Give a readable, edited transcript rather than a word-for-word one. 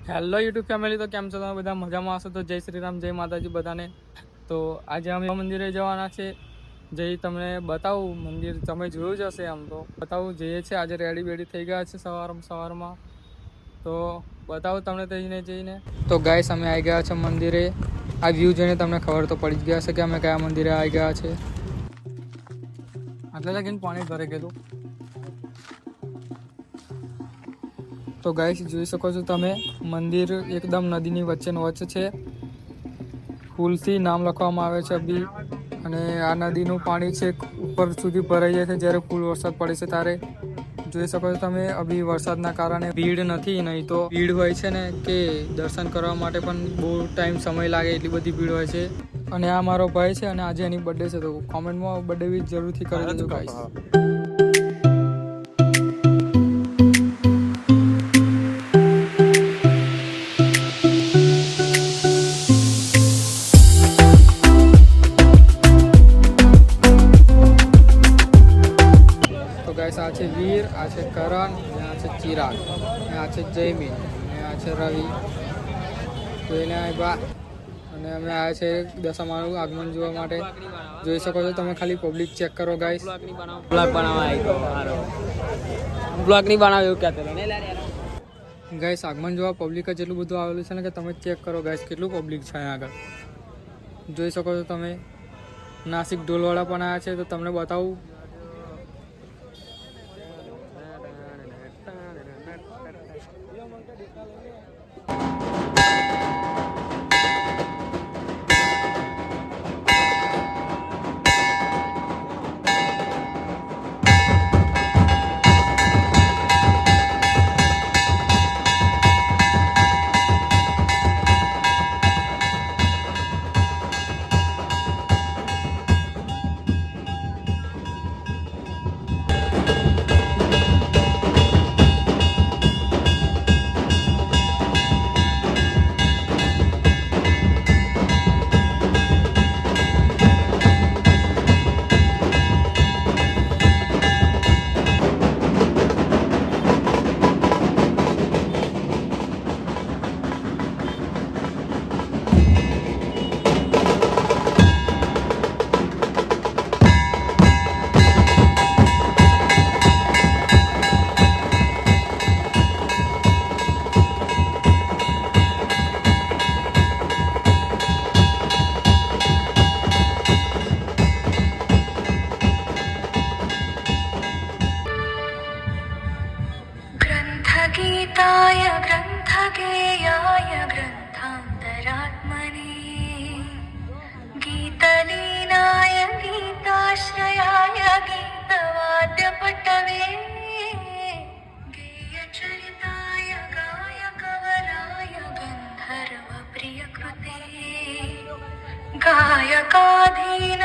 Hello YouTube family, તો કેમ છો તમે બધા? મજામાં હશો તો જય શ્રી રામ, જય માતાજી બધાને. તો આજે અમે મંદિરે જવાના છે. જઈ તમને બતાવું મંદિર, તમે જોયું જ હશે. આમ તો બતાવું જઈએ છે. આજે રેડી બેડી થઈ ગયા છે સવારમાં. તો બતાવું તમને જઈને. તો ગાઈસ અમે આવી ગયા છે મંદિરે. આ વ્યૂ જોઈને તમને ખબર તો પડી જ ગયા છે કે અમે કયા મંદિરે આવી ગયા છે. આટલે લગીને પાણી ભરે ગયેલું. તો ગાઈસ જોઈ શકો છો તમે, મંદિર એકદમ નદીની વચ્ચે છે. ફૂલથી નામ લખવામાં આવે છે અભી. અને આ નદીનું પાણી છે ઉપર સુધી ભરાઈ જાય છે જ્યારે ફૂલ વરસાદ પડે છે ત્યારે. જોઈ શકો છો તમે, અભી વરસાદના કારણે ભીડ નથી. નહીં તો ભીડ હોય છે ને કે દર્શન કરવા માટે પણ બહુ સમય લાગે, એટલી બધી ભીડ હોય છે. અને આ મારો ભાઈ છે અને આજે એની બર્થડે છે, તો કોમેન્ટમાં બર્થડે વિશ જરૂરથી કરી દેજો ગાઈસ. આ છે વીર, આ છે કરણ, આ છે ચિરાગ, આ છે જયમીન, આ છે રવિ. તો એને બા અને અમે આવ્યા છે દશામાનું આગમન જોવા માટે. જોઈ શકો છો તમે, ખાલી પબ્લિક ચેક કરો ગાઈસ. ગાઈસ આગમન જોવા પબ્લિક જ એટલું બધું આવેલું છે ને કે તમે ચેક કરો ગાઈસ, કેટલું પબ્લિક છે અહીંયા આગળ. જોઈ શકો છો તમે. નાસિક ઢોલવાળા પણ આવ્યા છે, તો તમને બતાવું. गीताय ग्रन्थगेयाय ग्रन्थान्तरात्मने गीतलीनाय गीताश्रयाय गीतवाद्यपटवे गेयचरिताय गायकवराय गन्धर्वप्रियकृते गायकाधीन